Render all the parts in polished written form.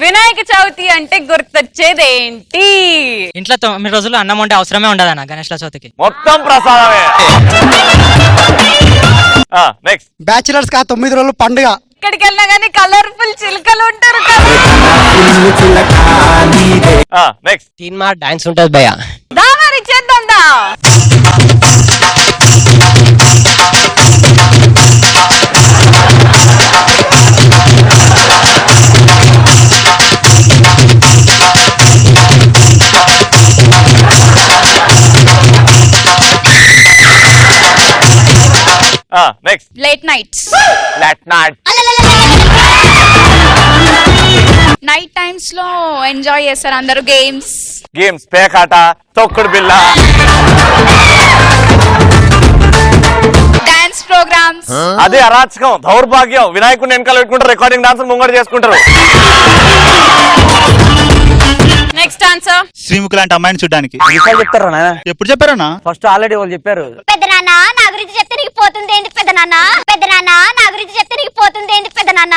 వినాయక చవితి అంటే గుర్తొచ్చేదేంటి? ఇంట్లో 9 రోజులు అన్నం వండే అవసరమే ఉండదన్న గణేష్ల చవితికి. మొత్తం ప్రసాదమే. నెక్స్ట్ బ్యాచిలర్స్ కా 9 రోజులు పండుగ. ఇక్కడికి వెళ్ళినా గానీ కలర్ఫుల్ చిలుకలు ఉంటారు కదా. నెక్స్ట్ సినిమా డాన్స్ ఉంటది భయ్యా. దా మరి చేద్దాం దా. Next late nights. Night times లో ఎంజాయ్ చేస్తారు అందరూ. గేమ్స్ పేకాట, తొక్కుడు బిల్ల, డాన్స్ ప్రోగ్రామ్స్. అదే అరాచకం, దౌర్భాగ్యం. వినాయకుడిని వెనకాల పెట్టుకుంటారు, రికార్డింగ్ డాన్స్ ముంగడు చేసుకుంటారు. నెక్స్ట్ ఆన్సర్ శ్రీముఖి లాంటి అమ్మాయిని చూడడానికి. చెప్తారా నాయన? ఎప్పుడు చెప్పారన్నా? ఫస్ట్ ఆల్రెడీ వాళ్ళు చెప్పారు. పెద్దనాన్న నా గురించి చెప్తే నీకు పోతుంది ఏంటి పెద్దనాన్న? పెద్దనాన్న నా గురించి చెప్తే నీకు పోతుంది ఏంటి పెద్దనాన్న?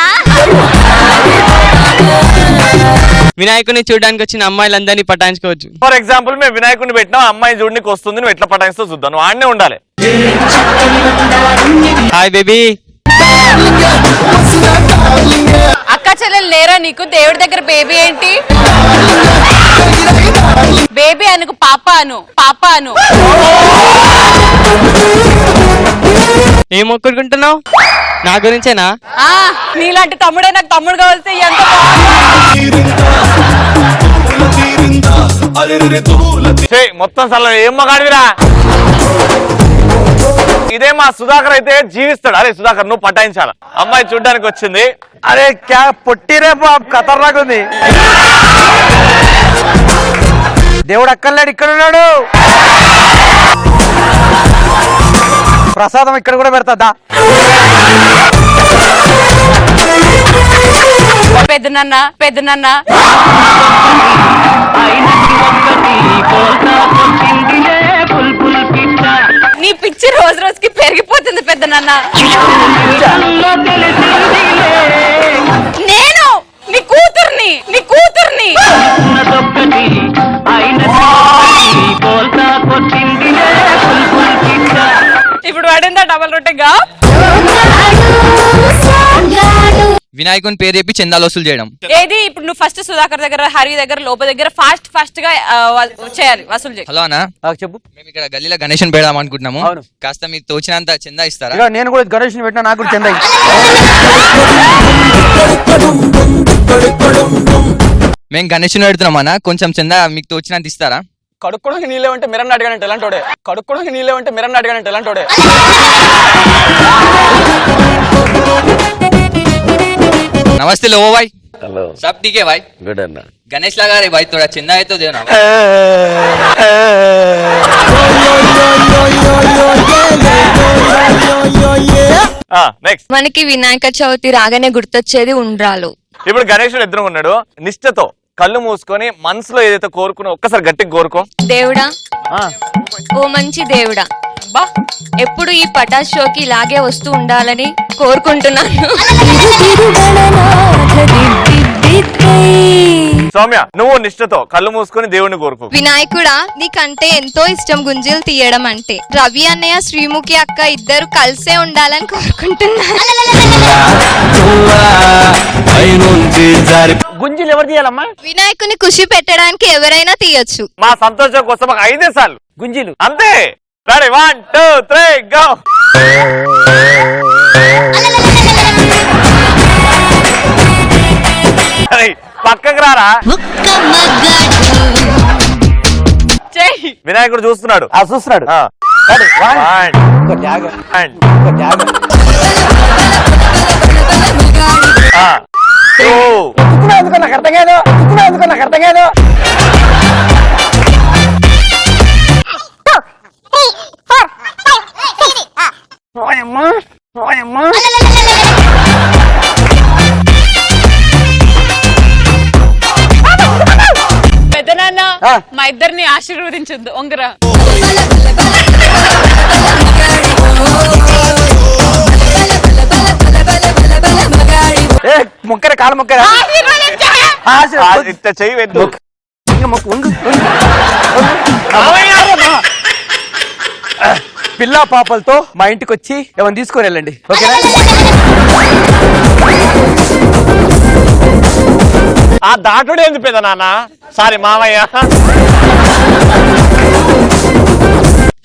వినాయకుడిని చూడడానికి వచ్చిన అమ్మాయిలందరినీ పటాయించుకోవచ్చు. ఫర్ ఎగ్జాంపుల్ మేము వినాయకుడిని పెట్టినా అమ్మాయి చూడడానికి వస్తుంది, నువ్వు ఎట్లా పటాయిస్తో చూద్దాం. నువ్వు ఆడనే ఉండాలి. Hi baby. అక్క చెల్లెలు లేరా నీకు? దేవుడి దగ్గర బేబీ ఏంటి? బేబీ అనుకు పాప అను. ఏం మొక్కుకుంటున్నావు? నా గురించేనా? నీలాంటి తమ్ముడే నాకు తమ్ముడు కావాల్సి ఎంత మొత్తం సల ఏం మగాడివిరా. ఇదే మా సుధాకర్ అయితే జీవిస్తాడు. అరే సుధాకర్ నువ్వు పటాయించాల. అమ్మాయి చూడ్డానికి వచ్చింది. అరే క్యా పొట్టిరే బాబు, ఖతర్నాక్ ఉంది. దేవుడు అక్కర్లేడు, ఇక్కడ ఉన్నాడు. ప్రసాదం ఇక్కడ కూడా పెడతా. పెద్దనన్న నీ పిచ్చి రోజు రోజుకి పెరిగిపోతుంది పెద్దనన్న. నేను నీ కూతుర్ని. ఇప్పుడు పడిందా డబల్ రొట్టెగా? వినాయకుని పేరు చెప్పి చందాలు వసూలు చేయడం. ఏది ఇప్పుడు నువ్వు ఫస్ట్ సుధాకర్ దగ్గర, హరి దగ్గర, లోప దగ్గర ఫాస్ట్ గా చేయాలి, వసూలు చేయాలి. హలో అన్నా, చెప్పు. మేము ఇక్కడ గల్లీలో గణేషన్ పెడదాం అనుకుంటున్నాము. అవును. కాస్త మీకు తోచినంత చందా ఇస్తారా? నేను కూడా గణేష్ పెట్టినా, నాకు కూడా చందా. మేము గణేషన్ పెడుతున్నాం అన్న, కొంచెం చందా మీకు తోచినంత ఇస్తారా? కడుక్కోడానికి నీళ్ళే ఉంటే మిరన్న అడగానంటే ఎలాంటోడే. नमस्ते लो भाई। हेलो, सब ठीक है भाई? गुड अन्ना। गणेश लगा रहे भाई, थोड़ा चंदा है तो दे ना। నెక్స్ట్ మనకి వినాయక చవితి రాగానే గుర్తొచ్చేది ఉండ్రాలు. ఇప్పుడు గణేశుడు ఎదురు ఉన్నాడు. నిష్ఠతో కళ్ళు మూసుకొని మనసులో ఏదైతే కోరుకున్నా ఒక్కసారి గట్టిగా కోరుకో. దేవుడా, ఓ మంచి దేవుడా, ఎప్పుడు ఈ పటాస్ షోకి ఇలాగే వస్తూ ఉండాలని కోరుకుంటున్నాను. సౌమ్య నువ్వు నిష్ఠతో కళ్ళు మూసుకొని దేవుడిని కోరుకో. వినాయకుడా, నీకంటే ఎంతో ఇష్టం గుంజీలు తీయడం అంటే. రవి అన్నయ్య, శ్రీముఖి అక్క ఇద్దరు కలిసే ఉండాలని కోరుకుంటున్నాను. గుంజీలు ఎవరు తీయాలమ్మా? వినాయకుని ఖుషి పెట్టడానికి ఎవరైనా తీయొచ్చు. మా సంతోషం కోసం 5 సార్లు గుంజీలు అంతే. 1 2 3 గో. పక్కకు రారా, వినాయకుడు చూస్తున్నాడు. చూస్తున్నాడు. నాకు అర్థం కాదు. పెద్దనాన్న మా ఇద్దరిని ఆశీర్వదించొద్దు. ఒంగరా మొక్కరే, కాలు మొక్కరా. ఇంత చెయ్యి పెట్టు పిల్ల పాపలతో మా ఇంటికి వచ్చి ఏమైనా తీసుకొని వెళ్ళండి ఓకేనా? ఆ దాటుడు ఏంది పెద్ద నాన్న సారీ మామయ్య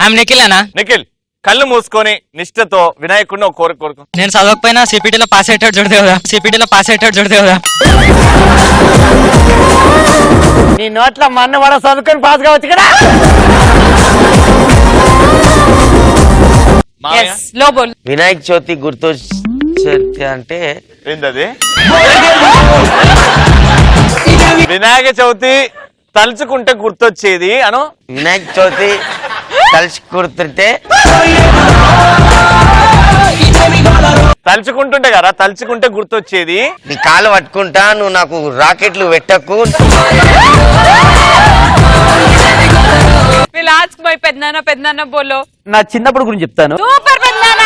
ఆమె నిఖిల్ అన్న. నిఖిల్ కళ్ళు మూసుకొని నిష్ఠతో వినాయకుడిని ఒక కోరిక కోరుకో. నేను చదవకపోయినా సిపిటీలో పాస్ అయ్యేటట్టు చూడదు కదా, సిపిటీలో పాస్ అయ్యేటట్టు చూడదు కదా. నీ నోట్ల మన్ను కూడా చదువుకొని పాస్ కావచ్చు కదా. మామయ్య లో బోల్. వినాయక చవితి గుర్తు అంటే ఏంటది? వినాయక చవితి తలుచుకుంటే గుర్తొచ్చేది అను. వినాయక చవితి కలిసి గుర్తుంటే తలుచుకుంటుంటే కదా తలుచుకుంటే గుర్తొచ్చేది. నీ కాలు పట్టుకుంటా, నువ్వు నాకు రాకెట్లు పెట్టకు. We'll ask my పెద్దనాన్న బోలో. నా చిన్నప్పుడు గురించి చెప్తాను. సూపర్ పెద్దనాన్న.